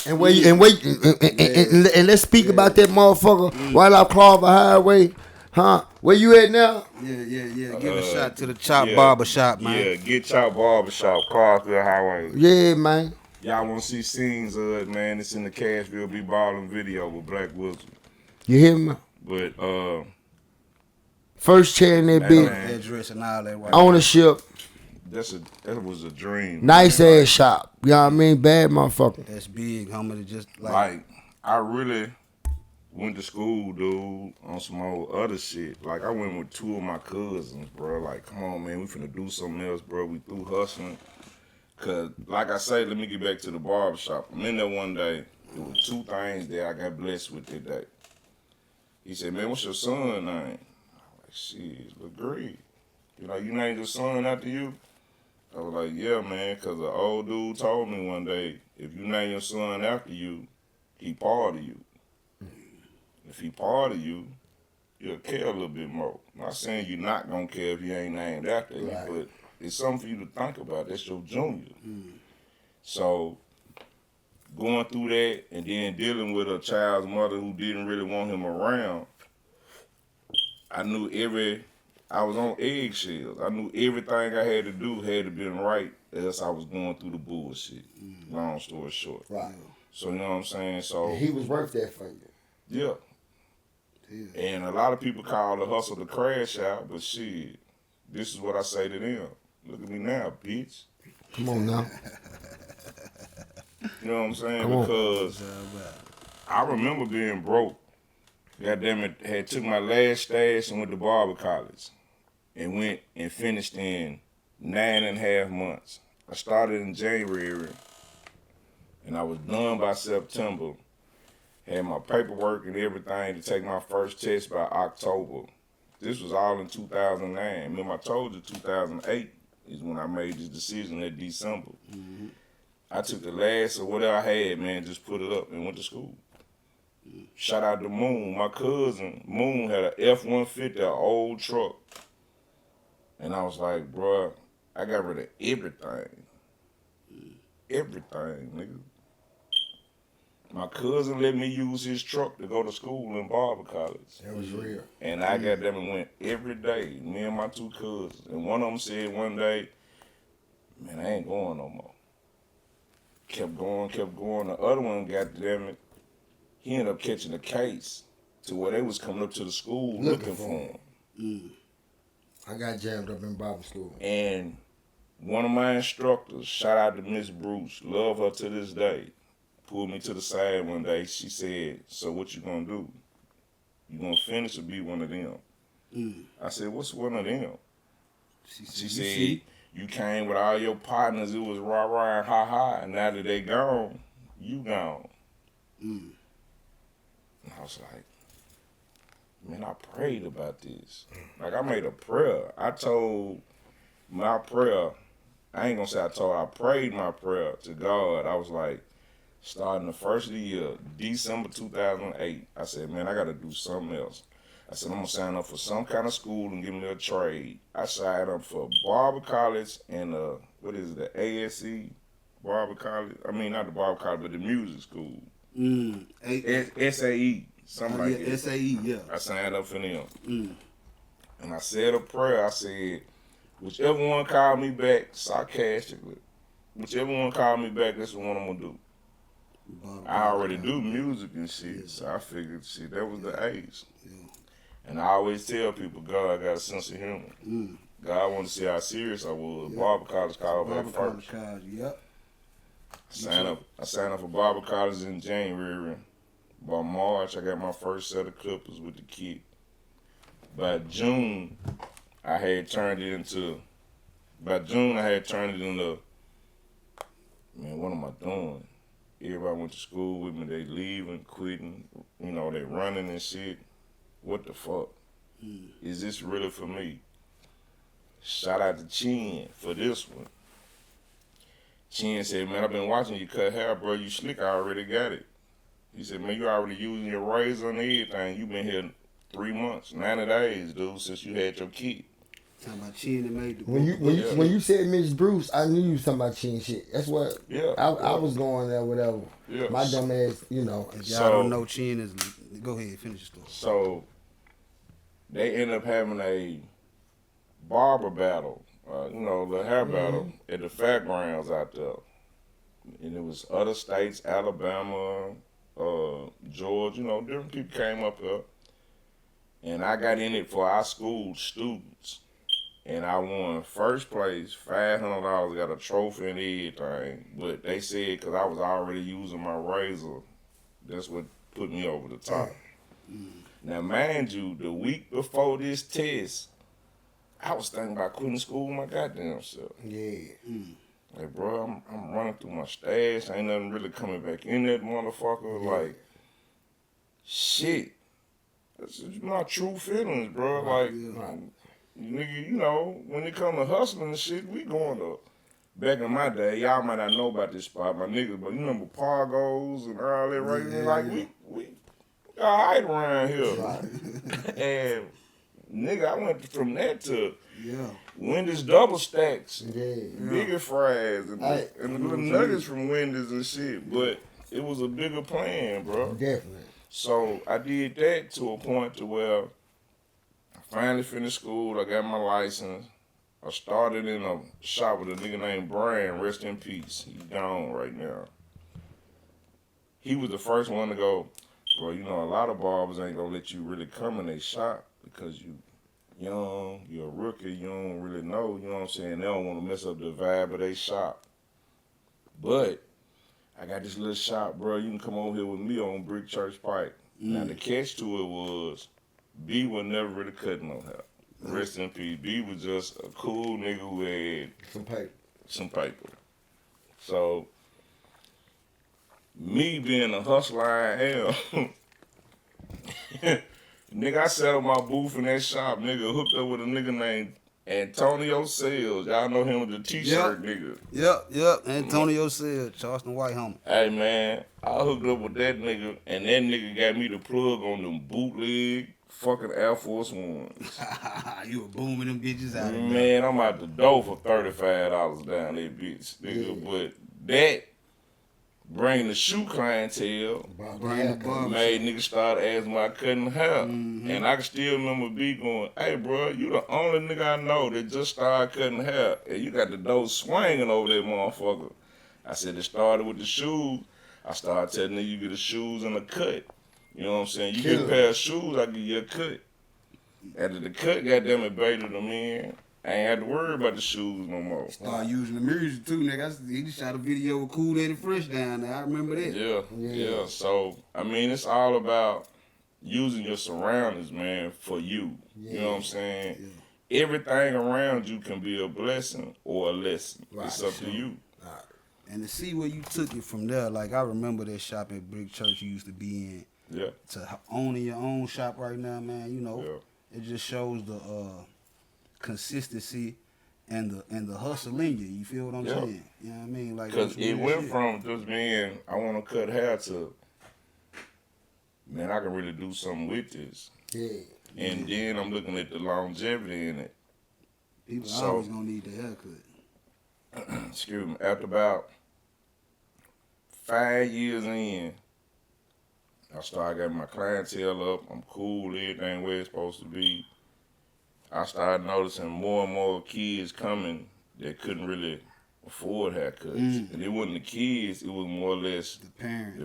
And and let's speak about that motherfucker right off Clover Highway, huh? Where you at now? Yeah. Give a shot to the Chop Barbershop, man. Yeah, get Chop Barbershop, Clarksville Highway. Yeah, man. Y'all want to see scenes of it, man? It's in the Cashville Be Ballin' video with Black Wizard. You hear me? But First chair in that Hey, bitch. man. Address and all that. Right Ownership. that was a dream. Nice man. ass shop. You know what I mean? Bad motherfucker. That's big, homie. Just Like I really went to school, dude, on some old other shit. Like I went with 2 of my cousins, bro. Like, come on, man, we finna do something else, bro. We through hustling. Cause, like I say, let me get back to the barbershop. I'm in there one day. There was 2 things that I got blessed with that day. He said, "Man, what's your son name?" I'm like, "Shit, it's Lil Greg. You know, you named your son after you?" I was like, "Yeah, man," because an old dude told me one day, if you name your son after you, he part of you. If he part of you, you'll care a little bit more. I'm not saying you're not going to care if you ain't named after you, but it's something for you to think about. That's your junior. So going through that and then dealing with a child's mother who didn't really want him around, I was on eggshells. I knew everything I had to do had to be right, else I was going through the bullshit. Long story short. Right. So you know what I'm saying? So And he was worth that for you. yeah. And a lot of people call the hustle the crash out, but shit, this is what I say to them. Look at me now, bitch. Come on now. You know what I'm saying? Come on. Because I remember being broke. Goddamn it, had took my last stash and went to barber college. And went and finished in 9.5 months. I started in January and I was done by September. Had my paperwork and everything to take my first test by October. This was all in 2009. Remember I told you 2008 is when I made this decision that December. I took the last of whatever I had, man, just put it up and went to school. Shout out to Moon. My cousin, Moon, had an F-150, an old truck. And I was like, bruh, I got rid of everything. Everything, nigga. My cousin let me use his truck to go to school in barber college. That was real. And I got them and went every day, me and my 2 cousins. And one of them said one day, "Man, I ain't going no more." Kept going. The other one, goddamn it, he ended up catching a case to where they was coming up to the school looking for him. I got jammed up in barber school. And one of my instructors, shout out to Miss Bruce, love her to this day, pulled me to the side one day. She said, "So what you gonna do? You gonna finish or be one of them?" I said, "What's one of them?" She said, "You came with all your partners. It was rah rah and ha ha. And now that they gone, you gone." And I was like, man, I prayed about this. Like I made a prayer. I told my prayer. I ain't gonna say I prayed my prayer to God. I was like, starting the first of the year, December 2008, I said, man, I gotta do something else. I said, I'm gonna sign up for some kind of school and give me a trade. I signed up for barber college and what is it, the ASE barber college? I mean, not the barber college, but the music school. SAE, something like that. SAE, yeah. I signed up for them. And I said a prayer. I said, whichever one called me back, sarcastically, whichever one called me back, that's the one I'm gonna do. I already do music and shit, so I figured, shit, that was the age. And I always tell people, God got a sense of humor. God wanted to see how serious I was. Barber college called back first. Yep. I signed up for barber college in January. By March, I got my first set of clippers with the kit. By June, I had turned it into, man, what am I doing? Everybody went to school with me. They leaving, quitting. You know, they running and shit. What the fuck? Is this really for me? Shout out to Chin for this one. Chin said, man, I've been watching you cut hair, bro. You slick. I already got it. He said, man, you already using your razor and everything. You been here 3 months, 90 days, dude, since you had your kid. Talking about Chin that made the When you said Miss Bruce, I knew you was talking about Chin shit. That's what I was going there, whatever. Yeah. My dumb ass, you know. If y'all don't know, Chin is. Go ahead, finish the story. So they end up having a barber battle, the hair battle at the fairgrounds out there. And it was other states, Alabama, Georgia, different people came up here. And I got in it for our school students. And I won first place, $500, got a trophy and everything. But they said because I was already using my razor, that's what put me over the top. Now, mind you, the week before this test, I was thinking about quitting school my goddamn self. Yeah. Like, bro, I'm running through my stash. Ain't nothing really coming back in that motherfucker. Like, shit. That's my true feelings, bro. Like, nigga, when it come to hustling and shit, we going up. Back in my day, y'all might not know about this spot, my niggas, but you remember Pargos and all that, right? We all right around here. And, nigga, I went from that to Wendy's double stacks, bigger fries, and the little nuggets from Wendy's and shit. But it was a bigger plan, bro. Definitely. So I did that to a point to where I finally finished school. I got my license. I started in a shop with a nigga named Brian, rest in peace. He's gone right now. He was the first one to go, bro, a lot of barbers ain't gonna let you really come in their shop because you young, you're a rookie, you don't really know, you know what I'm saying? They don't want to mess up the vibe of their shop. But I got this little shop, bro. You can come over here with me on Brick Church Pike. Now, the catch to it was B was never really cutting no hair. Rest in peace. B was just a cool nigga who had some paper. So, me being a hustler I am, nigga, I set up my booth in that shop, nigga, hooked up with a nigga named Antonio Sales. Y'all know him with the t-shirt, nigga. Yep. Antonio Sales, Charleston White homie. Hey, man, I hooked up with that nigga, and that nigga got me the plug on them bootleg fucking Air Force Ones. You were booming them bitches out of there. Man, I'm out the door for $35 down that bitch, nigga. But that bring the shoe clientele, made niggas start asking why I couldn't hair. And I can still remember B going, hey, bro, you the only nigga I know that just started cutting hair. And you got the dough swinging over that motherfucker. I said it started with the shoes. I started telling niggas you get the shoes and a cut. You know what I'm saying? You get a pair of shoes, I give you a cut. After the cut, goddamn it, baited them in. I ain't had to worry about the shoes no more. Start using the music too, nigga. He just shot a video with Kool Aid and Fresh down there. I remember that. Yeah. So, I mean, it's all about using your surroundings, man, for you. You know what I'm saying? Yeah. Everything around you can be a blessing or a lesson. Right. It's up to you. Right. And to see where you took it from there, like I remember that shop at Brick Church you used to be in. Yeah. To owning your own shop right now, man, it just shows the consistency and the hustle in you. You feel what I'm saying? You know what I mean? Like, because it went from just being I want to cut hair to, man, I can really do something with this. Yeah. And then I'm looking at the longevity in it. People always gonna need the haircut. Excuse me. After about 5 years in, I started getting my clientele up. I'm cool, everything where it's supposed to be. I started noticing more and more kids coming that couldn't really afford haircuts. And it wasn't the kids, it was more or less the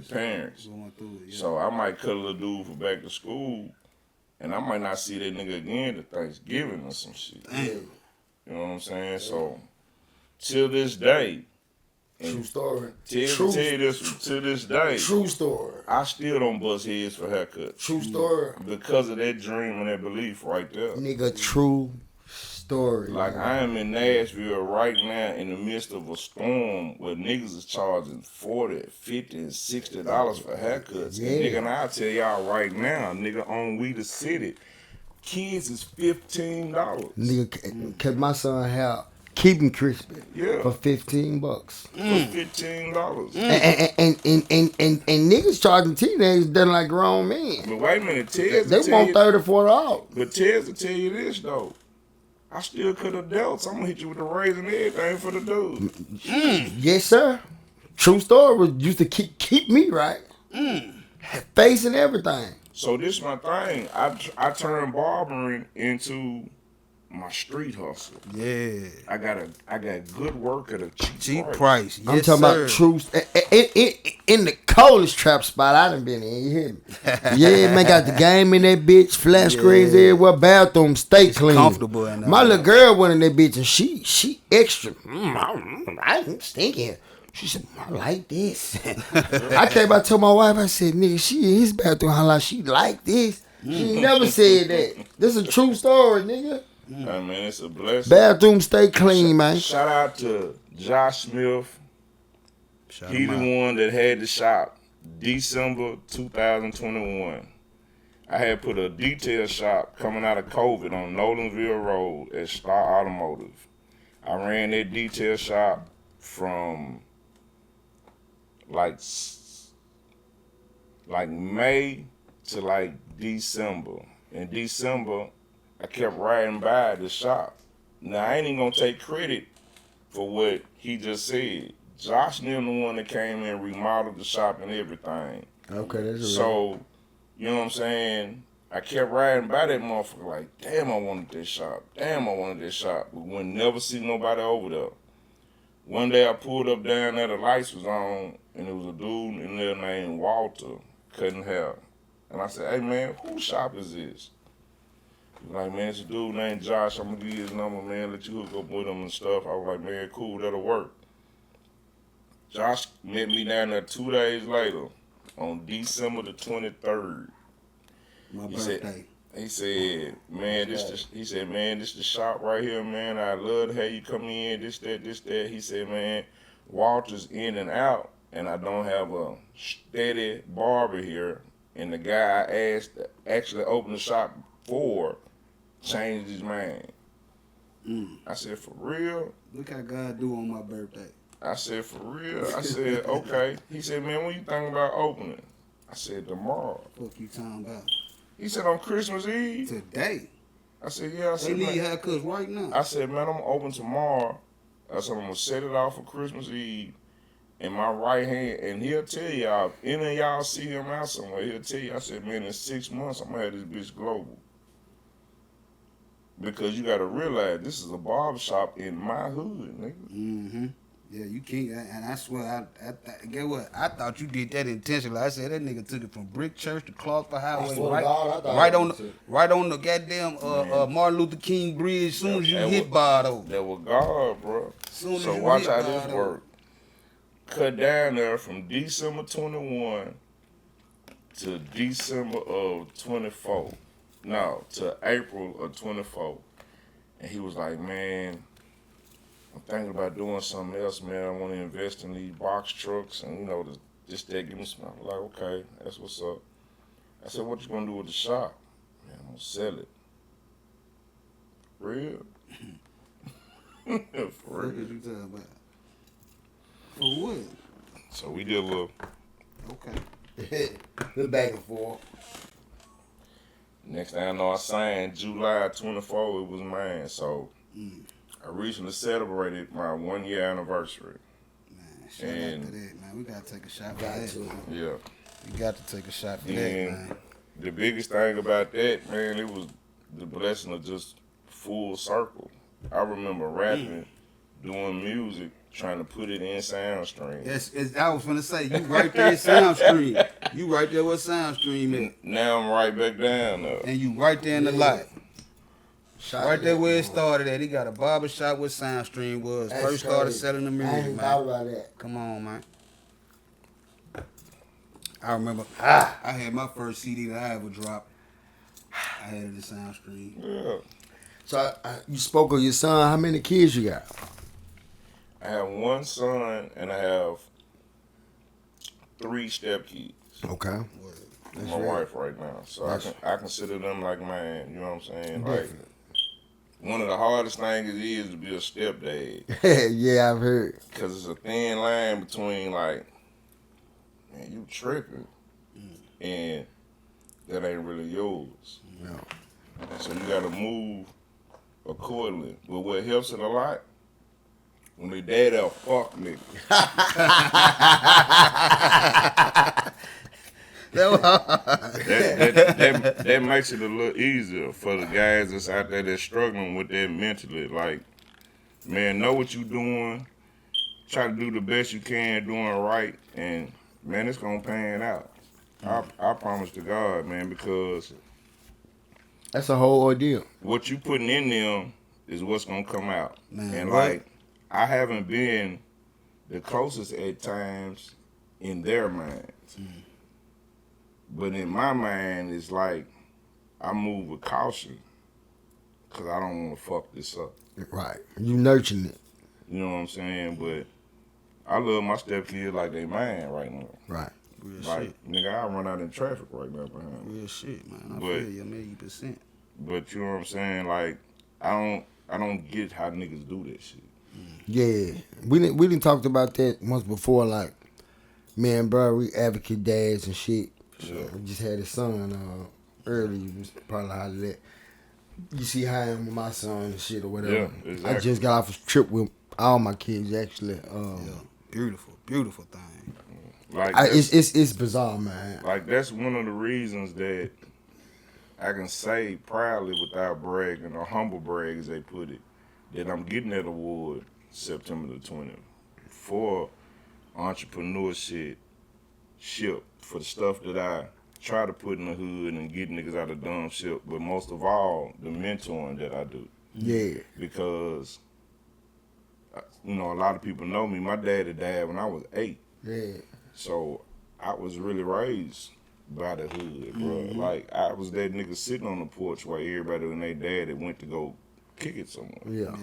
parents. Going through it, So I might cut a little dude for back to school, and I might not see that nigga again to Thanksgiving or some shit. Damn. You know what I'm saying? So, till this day, true story. Tell you this, to this day. True story. I still don't bust heads for haircuts. True story. Because of that dream and that belief right there. Nigga, true story. Like, I am in Nashville right now in the midst of a storm where niggas is charging $40, $50, and $60 for haircuts. Yeah. And nigga, and I'll tell y'all right now, nigga, on We the City, kids is $15. Nigga, cause my son had keep him crispy for $15. For $15. And niggas charging teenagers done like grown men. But wait a minute, Tez They will tell want you, $30, $40. but Tez will tell you this though. I still could have dealt. So I'm gonna hit you with the raise and everything for the dude. Yes, sir. True story was used to keep me right. Face and everything. So this my thing. I turned barbering into my street hustle. Yeah. I got good work at a cheap Price. Yes, I'm talking about true. In the coldest trap spot I done been in. You hear me? Yeah, man, got the game in that bitch. Flash screens everywhere. Bathroom, stay clean. Comfortable in there. My little girl went in that bitch and she extra. I'm stinking. She said, I like this. I came out to my wife. I said, nigga, she in his bathroom. How like she like this? She ain't never said that. This is a true story, nigga. Hey, man, it's a blessing. Bathroom stay clean, man. Shout out to Josh Smith. He the one that had the shop December 2021. I had put a detail shop coming out of COVID on Nolensville Road at Star Automotive. I ran that detail shop from like May to like December. In December, I kept riding by the shop. Now, I ain't even gonna take credit for what he just said. Josh knew the one that came in and remodeled the shop and everything. Okay, that's So, you know what I'm saying? I kept riding by that motherfucker like, damn, I wanted this shop. Damn, I wanted this shop. But would never see nobody over there. One day I pulled up down there, the lights was on, and there was a dude in there named Walter, cutting hair. And I said, hey man, whose shop is this? He was like, man, it's a dude named Josh. I'm gonna give you his number, man, let you hook up with him and stuff. I was like, man, cool, that'll work. Josh met me down there 2 days later on December the 23rd. My birthday. He said, man, this the shop right here, man. I love to have you come in, this, that. He said, man, Walter's in and out, and I don't have a steady barber here. And the guy I asked to actually open the shop for changed his mind. I said, for real? Look how God do on my birthday. I said, for real? I said, okay. He said, man, when you thinking about opening? I said, tomorrow. Fuck you talking about? He said, on Christmas Eve? Today. I said, yeah. I They said, need man. haircuts right now. I said, man, I'm open tomorrow. I said, I'm going to set it off for Christmas Eve in my right hand. And he'll tell y'all, if any of y'all see him out somewhere, he'll tell you, I said, man, in 6 months, I'm going to have this bitch global. Because you got to realize, this is a barbershop in my hood, nigga. Mm-hmm. Yeah, you can't, and I swear, I get what? I thought you did that intentionally. I said that nigga took it from Brick Church to Clarksville Highway, right on the goddamn Martin Luther King Bridge. Soon as you hit Bardo, That was God, bro. So watch how this work. Cut down there from December 21 to December of 24. No, to April of 24. And he was like, man, I'm thinking about doing something else, man. I want to invest in these box trucks and, you know, just that give me some. I'm like, okay, that's what's up. I said, what you gonna do with the shop? Man, I'm gonna sell it. Real? For what real. you talking about? For what? So we did a little. Okay. The back and forth. Next thing I know, I signed July 24, it was mine. So I recently celebrated my 1 year anniversary. Man, shout out to that, man. We gotta take a shot for that. Yeah. We got to take a shot for that, And man. the biggest thing about that, man, it was the blessing of just full circle. I remember rapping, doing music, trying to put it in SoundStream. I was gonna say, you right there at SoundStream. You right there with SoundStream at. Now I'm right back down there. And you right there in the lot. Shot Right there where it boy. started at. He got a barbershop where SoundStream was. That's First started crazy. selling the I music, ain't thought man. about that. Come on, man. I remember I had my first CD that I ever dropped. I had it at SoundStream. Yeah. So you spoke of your son. How many kids you got? I have one son and I have 3 stepkids. Okay. With my wife right now. So I consider them like mine, you know what I'm saying? Definitely. Like, one of the hardest things it is to be a stepdad. Yeah, I've heard. Because it's a thin line between, like, man, you tripping, and that ain't really yours. No. So you got to move accordingly. But what helps it a lot, when they dad out, fuck nigga. that makes it a little easier for the guys that's out there that's struggling with that mentally. Like, man, know what you doing. Try to do the best you can, doing right, and man, it's gonna pan out. I promise to God, man, because that's a whole ordeal. What you putting in them is what's gonna come out. Man, and what? like, I haven't been the closest at times in their minds, but in my mind, it's like I move with caution because I don't want to fuck this up. Right. You nurturing it. You know what I'm saying? But I love my stepkids like they mine right now. Right. Real Like, shit. nigga, I run out in traffic right now behind me. Real shit, man. I But- feel you 1,000,000%. But you know what I'm saying? Like, I don't get how niggas do that shit. Yeah. We didn't talked about that once before, like, me and bro, we advocate dads and shit. Sure. We just had his son early. You was probably how that. You see how I am with my son and shit or whatever. Yeah, exactly. I just got off a trip with all my kids actually. Yeah. Beautiful, beautiful thing. Like, It's bizarre, man. like, that's one of the reasons that I can say proudly without bragging, or humble brag as they put it, that I'm getting that award September the 20th for entrepreneurship for the stuff that I try to put in the hood and get niggas out of dumb shit, but most of all, the mentoring that I do. Yeah. Because, you know, a lot of people know me. My daddy died when I was 8. Yeah. So I was really raised by the hood, bro. Like, I was that nigga sitting on the porch while everybody and their daddy went to go kick it somewhere. Yeah.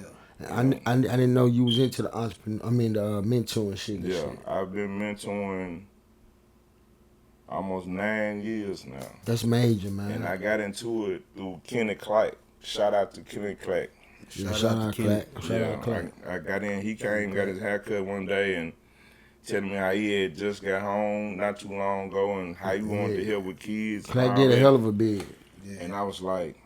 I didn't know you was into the mentoring shit. And Yeah, shit. I've been mentoring almost 9 years now. That's major, man. And I got into it through Kenny Clark. Shout out to Kenny Clark. Shout out Clark. Shout out Clark. I got in, he came, got his haircut one day and telling me how he had just got home not too long ago and how he wanted to help with kids. Clark did a hell of a bid. And I was like,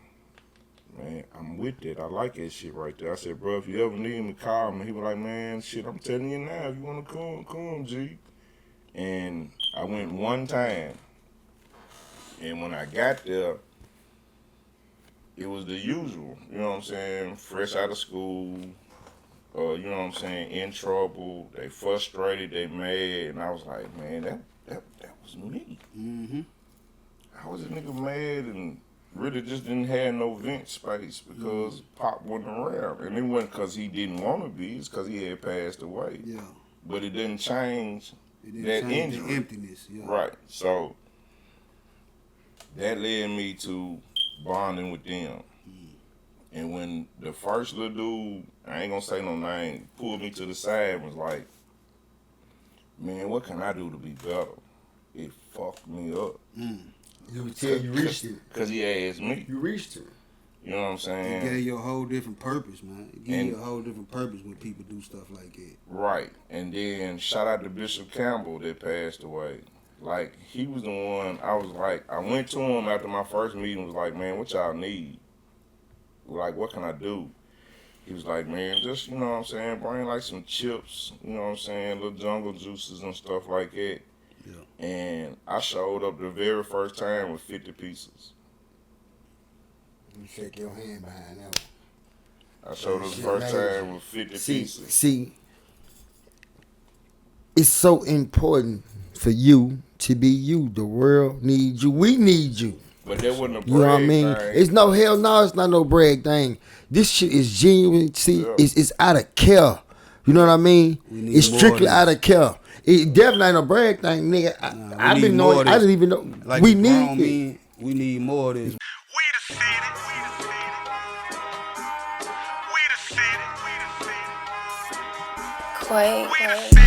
man, I'm with it. I like that shit right there. I said, bro, if you ever need me, call me. He was like, man, shit, I'm telling you now, if you want to come, G. And I went one time. And when I got there, it was the usual. You know what I'm saying? Fresh out of school. You know what I'm saying? In trouble. They frustrated. They mad. And I was like, man, that was me. Mm-hmm. I was a nigga mad and really just didn't have no vent space because Pop wasn't around. And it wasn't because he didn't want to be. It's because he had passed away. Yeah. But it didn't change It didn't that change injury. the emptiness. Yeah. Right. So that led me to bonding with them. And when the first little dude, I ain't gonna say no name, pulled me to the side and was like, man, what can I do to be better? It fucked me up. You tell you reached it. Because he asked me. You reached it. You know what I'm It saying? gave you a whole different purpose, man. It gives And- you a whole different purpose when people do stuff like that. Right. And then shout out to Bishop Campbell that passed away. Like, he was the one, I was like, I went to him after my first meeting, was like, man, what y'all need? Like, what can I do? He was like, man, just, you know what I'm saying, bring like some chips, you know what I'm saying, little jungle juices and stuff like that. Yeah. And I showed up the very first time with 50 pieces. You shake your hand behind that one. I showed up the Shit, first man. time with 50 See, pieces. it's so important for you to be you. The world needs you. We need you. But that wasn't a brag You know what I mean? thing. It's no hell no. It's not no brag thing. This shit is genuine. See, Yeah. it's out of care. You know what I mean? We need It's more strictly of out of care. It definitely ain't no brag thing, nigga. we I need didn't more know. of I this. didn't even know. Like We the need grown it. men, we need more of this. Quite.